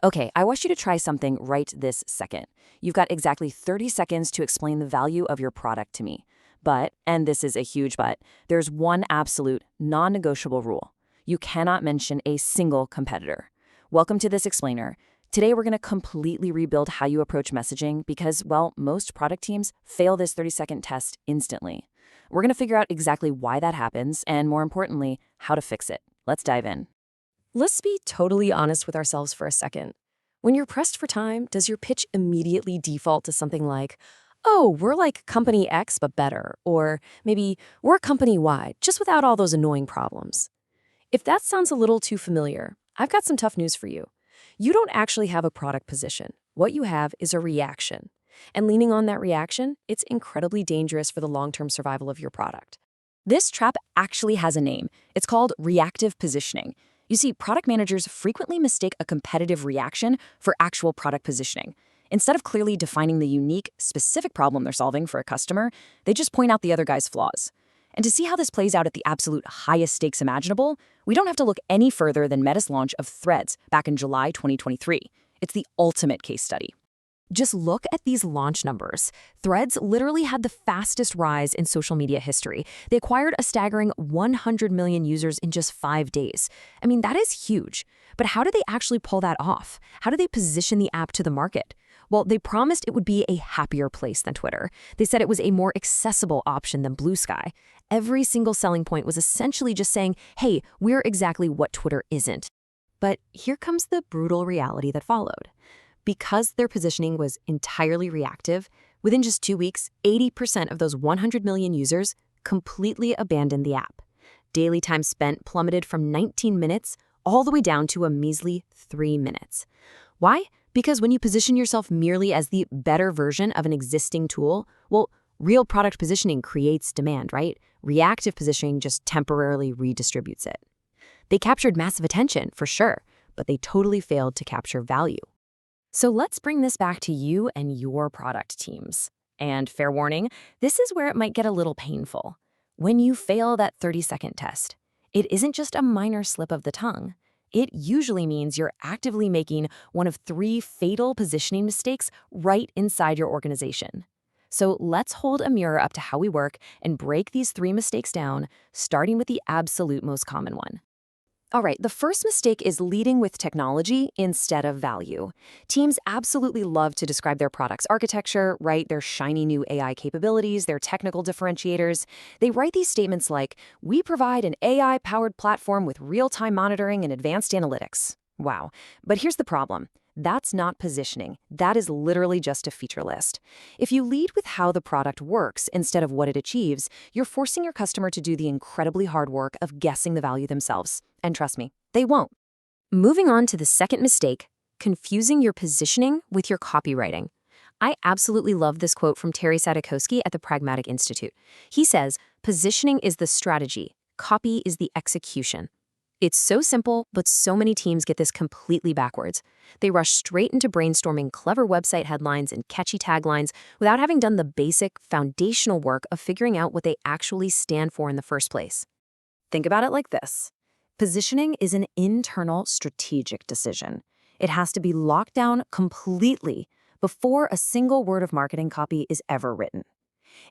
Okay, I want you to try something right this second. You've got exactly 30 seconds to explain the value of your product to me. But, and this is a huge but, there's one absolute, non-negotiable rule. You cannot mention a single competitor. Welcome to this explainer. Today we're going to completely rebuild how you approach messaging because, well, most product teams fail this 30-second test instantly. We're going to figure out exactly why that happens and, more importantly, how to fix it. Let's dive in. Let's be totally honest with ourselves for a second. When you're pressed for time, does your pitch immediately default to something like, oh, we're like company X but better, or maybe we're company Y, just without all those annoying problems? If that sounds a little too familiar, I've got some tough news for you. You don't actually have a product position. What you have is a reaction. And leaning on that reaction, it's incredibly dangerous for the long-term survival of your product. This trap actually has a name. It's called reactive positioning. You see, product managers frequently mistake a competitive reaction for actual product positioning. Instead of clearly defining the unique, specific problem they're solving for a customer, they just point out the other guy's flaws. And to see how this plays out at the absolute highest stakes imaginable, we don't have to look any further than Meta's launch of Threads back in July 2023. It's the ultimate case study. Just look at these launch numbers. Threads literally had the fastest rise in social media history. They acquired a staggering 100 million users in just 5 days. I mean, that is huge. But how did they actually pull that off? How did they position the app to the market? Well, they promised it would be a happier place than Twitter. They said it was a more accessible option than Blue Sky. Every single selling point was essentially just saying, hey, we're exactly what Twitter isn't. But here comes the brutal reality that followed. Because their positioning was entirely reactive, within just 2 weeks, 80% of those 100 million users completely abandoned the app. Daily time spent plummeted from 19 minutes all the way down to a measly 3 minutes. Why? Because when you position yourself merely as the better version of an existing tool, well, real product positioning creates demand, right? Reactive positioning just temporarily redistributes it. They captured massive attention, for sure, but they totally failed to capture value. So let's bring this back to you and your product teams. And fair warning, this is where it might get a little painful. When you fail that 30-second test, it isn't just a minor slip of the tongue. It usually means you're actively making one of 3 fatal positioning mistakes right inside your organization. So let's hold a mirror up to how we work and break these 3 mistakes down, starting with the absolute most common one. All right, the first mistake is leading with technology instead of value. Teams absolutely love to describe their product's architecture, right? Their shiny new AI capabilities, their technical differentiators. They write these statements like, we provide an AI-powered platform with real-time monitoring and advanced analytics. Wow. But here's the problem. That's not positioning. That is literally just a feature list. If you lead with how the product works instead of what it achieves, you're forcing your customer to do the incredibly hard work of guessing the value themselves. And trust me, they won't. Moving on to the second mistake, confusing your positioning with your copywriting. I absolutely love this quote from Terry Sadekowski at the Pragmatic Institute. He says, positioning is the strategy, copy is the execution. It's so simple, but so many teams get this completely backwards. They rush straight into brainstorming clever website headlines and catchy taglines without having done the basic, foundational work of figuring out what they actually stand for in the first place. Think about it like this. Positioning is an internal strategic decision. It has to be locked down completely before a single word of marketing copy is ever written.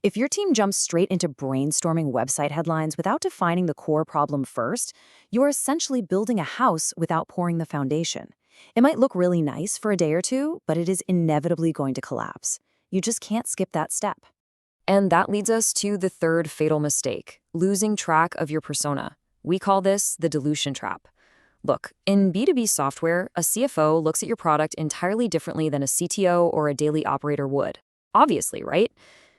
If your team jumps straight into brainstorming website headlines without defining the core problem first, you're essentially building a house without pouring the foundation. It might look really nice for a day or two, but it is inevitably going to collapse. You just can't skip that step. And that leads us to the third fatal mistake, losing track of your persona. We call this the dilution trap. Look, in B2B software, a CFO looks at your product entirely differently than a CTO or a daily operator would. Obviously, right?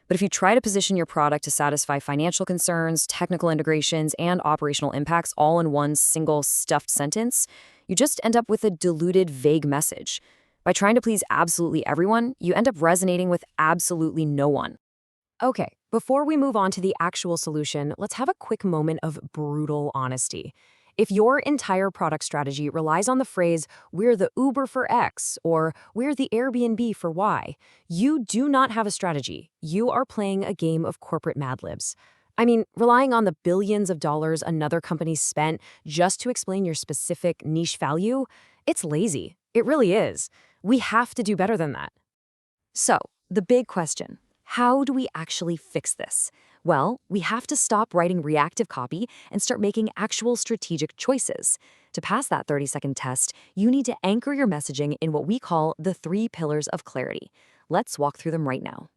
But if you try to position your product to satisfy financial concerns, technical integrations, and operational impacts all in one single stuffed sentence, you just end up with a diluted, vague message. By trying to please absolutely everyone, you end up resonating with absolutely no one. Okay, before we move on to the actual solution, let's have a quick moment of brutal honesty. If your entire product strategy relies on the phrase, we're the Uber for X, or we're the Airbnb for Y, you do not have a strategy. You are playing a game of corporate Mad Libs. I mean, relying on the billions of dollars another company spent just to explain your specific niche value, it's lazy. It really is. We have to do better than that. So, the big question, how do we actually fix this? Well, we have to stop writing reactive copy and start making actual strategic choices. To pass that 30-second test, you need to anchor your messaging in what we call the 3 pillars of clarity. Let's walk through them right now.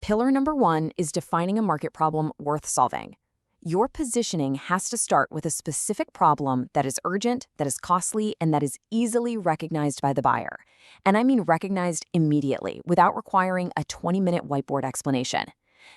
Pillar number 1 is defining a market problem worth solving. Your positioning has to start with a specific problem that is urgent, that is costly, and that is easily recognized by the buyer. And I mean recognized immediately, without requiring a 20-minute whiteboard explanation.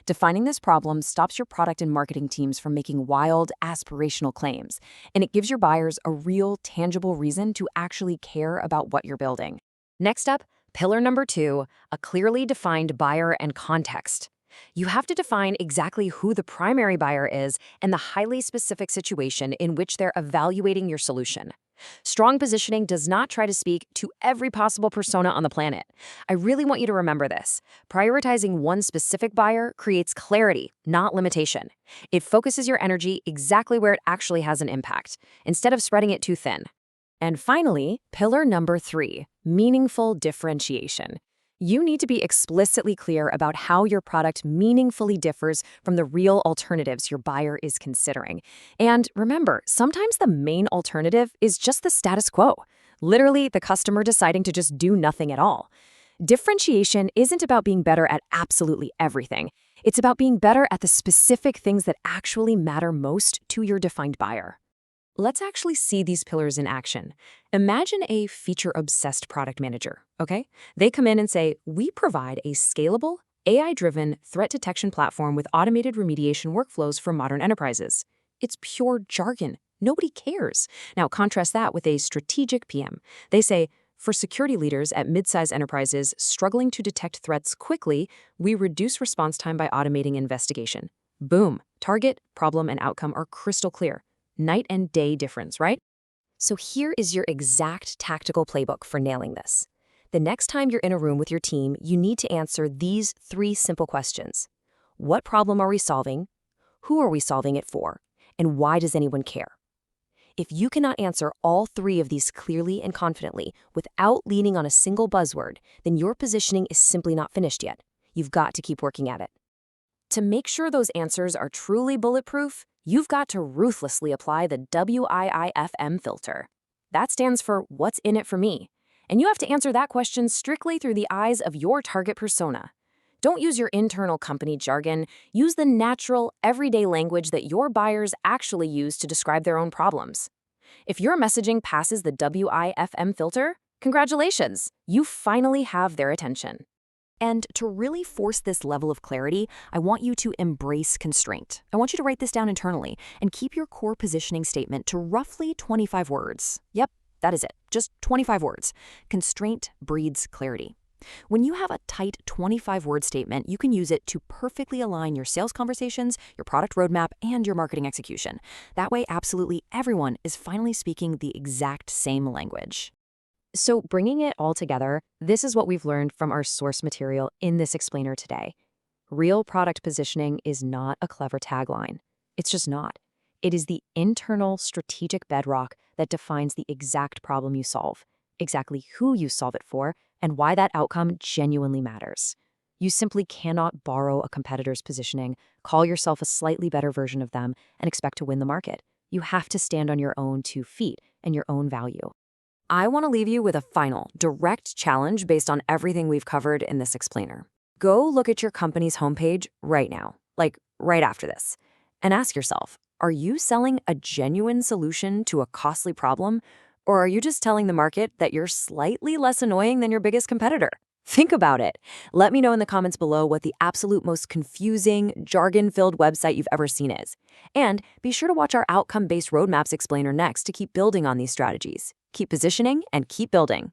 Defining this problem stops your product and marketing teams from making wild, aspirational claims, and it gives your buyers a real, tangible reason to actually care about what you're building. Next up, pillar number 2, a clearly defined buyer and context. You have to define exactly who the primary buyer is and the highly specific situation in which they're evaluating your solution. Strong positioning does not try to speak to every possible persona on the planet. I really want you to remember this. Prioritizing one specific buyer creates clarity, not limitation. It focuses your energy exactly where it actually has an impact, instead of spreading it too thin. And finally, pillar number 3, meaningful differentiation. You need to be explicitly clear about how your product meaningfully differs from the real alternatives your buyer is considering. And remember, sometimes the main alternative is just the status quo, literally the customer deciding to just do nothing at all. Differentiation isn't about being better at absolutely everything. It's about being better at the specific things that actually matter most to your defined buyer. Let's actually see these pillars in action. Imagine a feature-obsessed product manager, okay? They come in and say, we provide a scalable, AI-driven threat detection platform with automated remediation workflows for modern enterprises. It's pure jargon. Nobody cares. Now, contrast that with a strategic PM. They say, for security leaders at mid-size enterprises struggling to detect threats quickly, we reduce response time by automating investigation. Boom. Target, problem, and outcome are crystal clear. Night and day difference, right? So here is your exact tactical playbook for nailing this. The next time you're in a room with your team, you need to answer these 3 simple questions. What problem are we solving? Who are we solving it for? And why does anyone care? If you cannot answer all 3 of these clearly and confidently without leaning on a single buzzword, then your positioning is simply not finished yet. You've got to keep working at it. To make sure those answers are truly bulletproof, you've got to ruthlessly apply the WIIFM filter. That stands for what's in it for me. And you have to answer that question strictly through the eyes of your target persona. Don't use your internal company jargon. Use the natural, everyday language that your buyers actually use to describe their own problems. If your messaging passes the WIIFM filter, congratulations, you finally have their attention. And to really force this level of clarity, I want you to embrace constraint. I want you to write this down internally and keep your core positioning statement to roughly 25 words. Yep, that is it. Just 25 words. Constraint breeds clarity. When you have a tight 25-word statement, you can use it to perfectly align your sales conversations, your product roadmap, and your marketing execution. That way, absolutely everyone is finally speaking the exact same language. So bringing it all together, this is what we've learned from our source material in this explainer today. Real product positioning is not a clever tagline. It's just not. It is the internal strategic bedrock that defines the exact problem you solve, exactly who you solve it for, and why that outcome genuinely matters. You simply cannot borrow a competitor's positioning, call yourself a slightly better version of them, and expect to win the market. You have to stand on your own 2 feet and your own value. I want to leave you with a final, direct challenge based on everything we've covered in this explainer. Go look at your company's homepage right now, like right after this, and ask yourself, are you selling a genuine solution to a costly problem, or are you just telling the market that you're slightly less annoying than your biggest competitor? Think about it. Let me know in the comments below what the absolute most confusing, jargon-filled website you've ever seen is. And be sure to watch our outcome-based roadmaps explainer next to keep building on these strategies. Keep positioning and keep building.